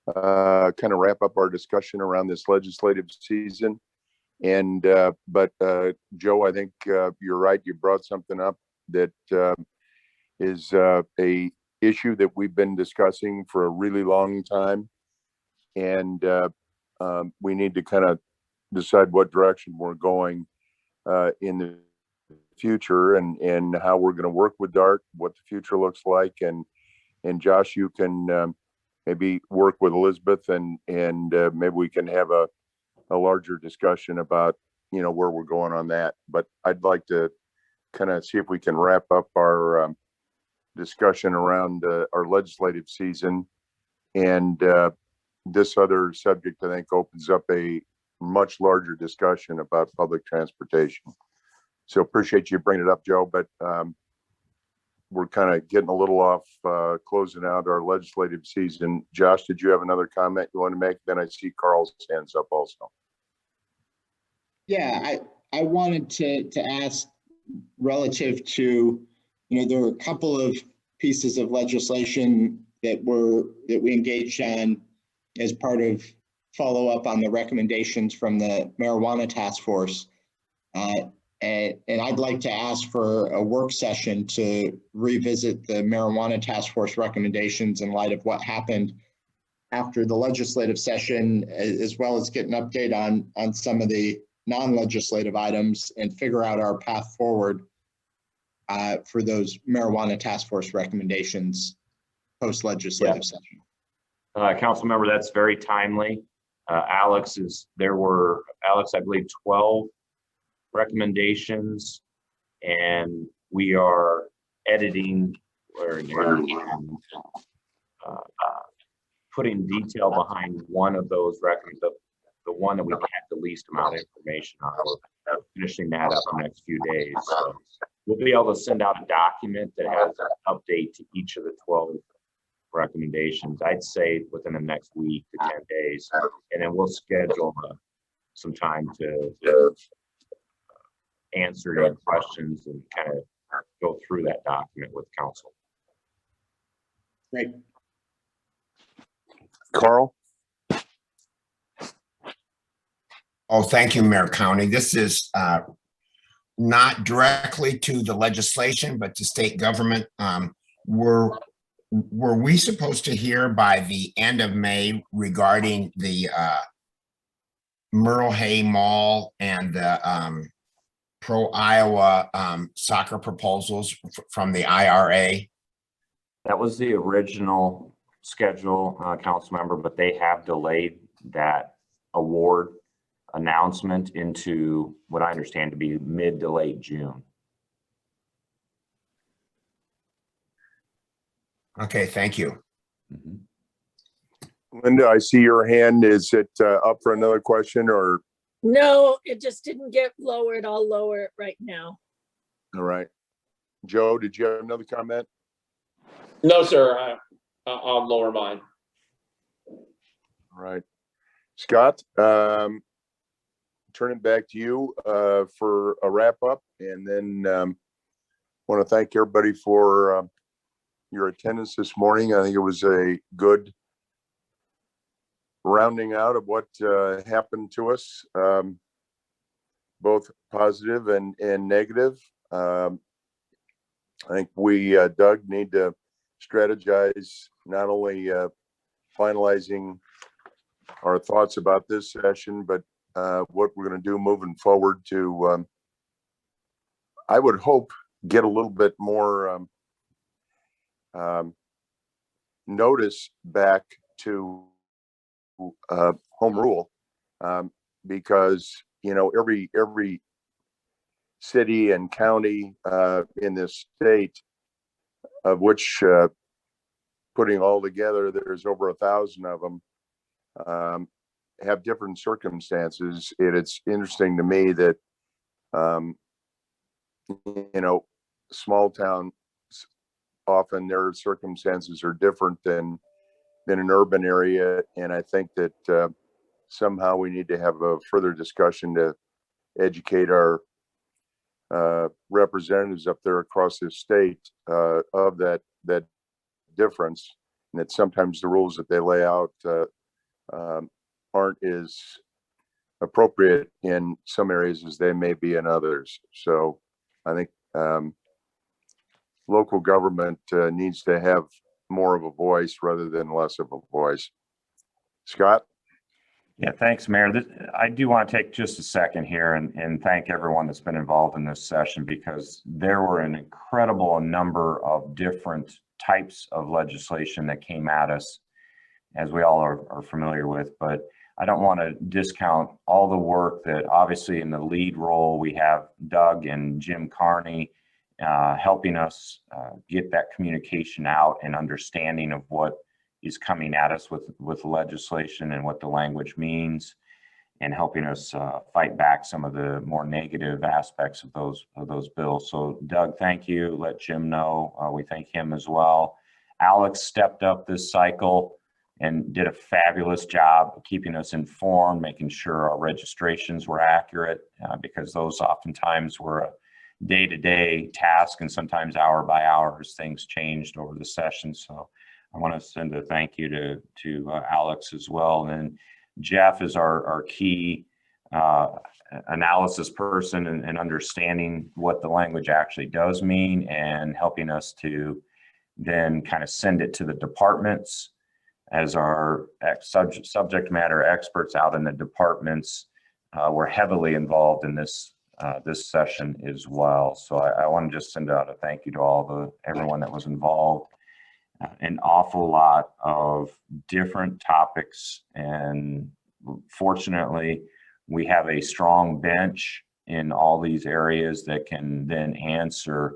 kind of wrap up our discussion around this legislative season. And but Joe, I think you're right. You brought something up that is a issue that we've been discussing for a really long time, and we need to kind of decide what direction we're going in the future, and how we're going to work with DART, what the future looks like. And Josh, you can maybe work with Elizabeth, and maybe we can have a larger discussion about where we're going on that. But I'd like to kind of see if we can wrap up our discussion around our legislative season, and this other subject I think opens up a much larger discussion about public transportation. So appreciate you bringing it up, Joe, but we're kind of getting a little off closing out our legislative season. Josh, did you have another comment you want to make? Then I see Carl's hands up also. Yeah, I wanted to ask, relative to, there were a couple of pieces of legislation that we engaged on as part of follow up on the recommendations from the marijuana task force. And I'd like to ask for a work session to revisit the marijuana task force recommendations in light of what happened after the legislative session, as well as get an update on some of the non-legislative items and figure out our path forward for those marijuana task force recommendations post-legislative session. Council member, that's very timely. Alex, I believe 12 recommendations, and we are editing or putting detail behind one of those recommendations, the one that we had the least amount of information on. We're finishing that up in the next few days. So we'll be able to send out a document that has an update to each of the 12 recommendations, I'd say within the next week to 10 days. And then we'll schedule some time to answer your questions and kind of go through that document with council. Great. Carl? Oh, thank you, Mayor County. This is not directly to the legislation, but to state government. Were we supposed to hear by the end of May regarding the Myrtle Hay Mall and the pro-Iowa soccer proposals from the IRA? That was the original schedule, council member, but they have delayed that award announcement into what I understand to be mid to late June. Okay, thank you. Linda, I see your hand. Is it up for another question or? No, it just didn't get lowered. I'll lower it right now. All right. Joe, did you have another comment? No, sir. I'll lower mine. All right. Scott, turn it back to you for a wrap up, and then want to thank everybody for your attendance this morning. I think it was a good rounding out of what happened to us, both positive and negative. I think we, Doug, need to strategize not only finalizing our thoughts about this session, but what we're going to do moving forward to, I would hope, get a little bit more notice back to home rule, because every city and county in this state, of which putting all together there's over 1,000 of them, have different circumstances. It's interesting to me that small towns, often their circumstances are different than an urban area, and I think that somehow we need to have a further discussion to educate our representatives up there across this state of that difference, and that sometimes the rules that they lay out aren't as appropriate in some areas as they may be in others. So I think local government needs to have more of a voice rather than less of a voice. Scott? Yeah, thanks, Mayor. I do want to take just a second here and thank everyone that's been involved in this session, because there were an incredible number of different types of legislation that came at us, as we all are familiar with. But I don't want to discount all the work that, obviously, in the lead role, we have Doug and Jim Carney helping us get that communication out and understanding of what is coming at us with legislation and what the language means, and helping us fight back some of the more negative aspects of those bills. So Doug, thank you. Let Jim know. We thank him as well. Alex stepped up this cycle and did a fabulous job of keeping us informed, making sure our registrations were accurate, because those oftentimes were a day-to-day task, and sometimes hour by hour as things changed over the session. So I want to send a thank you to Alex as well. And then Jeff is our key analysis person and understanding what the language actually does mean and helping us to then kind of send it to the departments as our subject matter experts out in the departments. We're heavily involved in this session as well. So I want to just send out a thank you to everyone that was involved. An awful lot of different topics, and fortunately we have a strong bench in all these areas that can then answer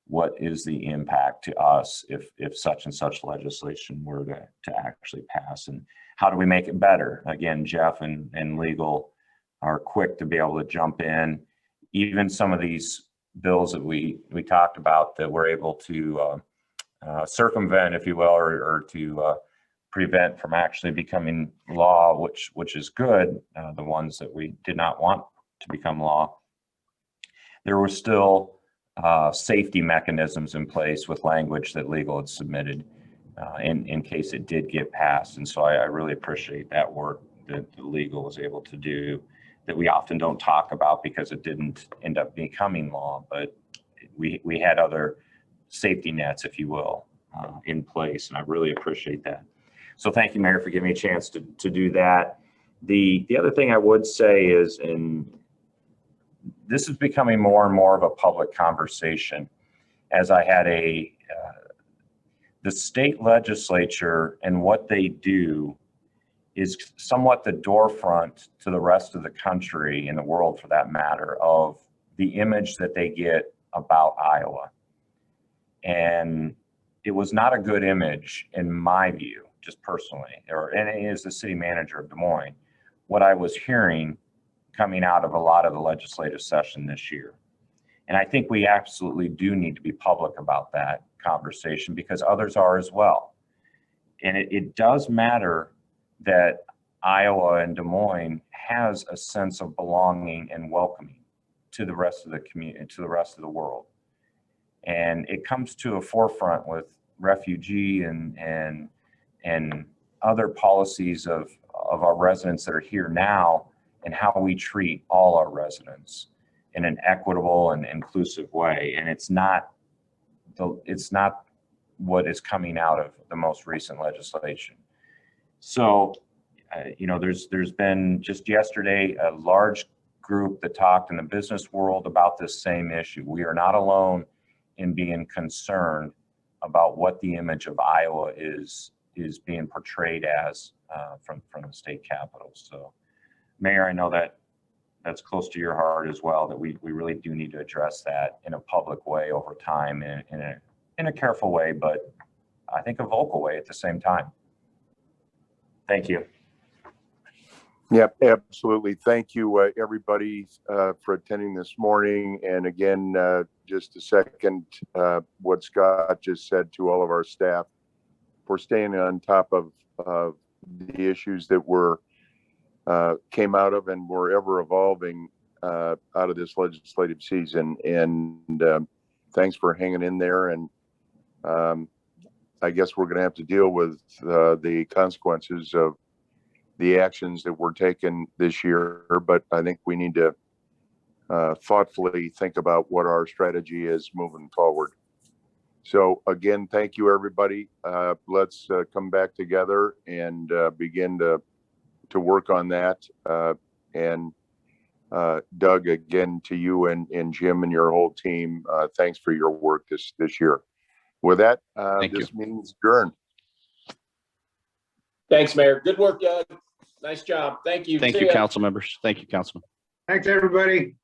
what is the impact to us if such and such legislation were to actually pass, and how do we make it better. Again, Jeff and legal are quick to be able to jump in. Even some of these bills that we talked about that we're able to circumvent, if you will, or to prevent from actually becoming law, which is good. The ones that we did not want to become law, there were still safety mechanisms in place with language that legal had submitted in case it did get passed. And so I really appreciate that work that the legal was able to do, that we often don't talk about because it didn't end up becoming law, but we had other safety nets, if you will, in place. And I really appreciate that. So thank you, Mayor, for giving me a chance to do that. The other thing I would say is, and this is becoming more and more of a public conversation, as I had the state legislature and what they do is somewhat the doorfront to the rest of the country and the world, for that matter, of the image that they get about Iowa. And it was not a good image in my view, just personally, and as the city manager of Des Moines, what I was hearing coming out of a lot of the legislative session this year. And I think we absolutely do need to be public about that conversation, because others are as well. And it does matter that Iowa and Des Moines has a sense of belonging and welcoming to the rest of the community, to the rest of the world. And it comes to a forefront with refugee and other policies of our residents that are here now, and how we treat all our residents in an equitable and inclusive way. And it's not what is coming out of the most recent legislation. So, there's been just yesterday a large group that talked in the business world about this same issue. We are not alone in being concerned about what the image of Iowa is being portrayed as from the state capitol. So, Mayor, I know that's close to your heart as well, that we really do need to address that in a public way over time, in a careful way, but I think a vocal way at the same time. Thank you. Yep, absolutely. Thank you, everybody, for attending this morning. And again, just to second what Scott just said to all of our staff for staying on top of the issues that came out of and were ever evolving out of this legislative season. And thanks for hanging in there. And I guess we're going to have to deal with the consequences of the actions that were taken this year. But I think we need to thoughtfully think about what our strategy is moving forward. So again, thank you, everybody. Let's come back together and begin to work on that. And Doug, again, to you and Jim and your whole team, thanks for your work this year. With that, this meeting's adjourned. Thanks, Mayor. Good work, Doug. Nice job. Thank you. Thank you, council members. Thank you, Councilman. Thanks, everybody.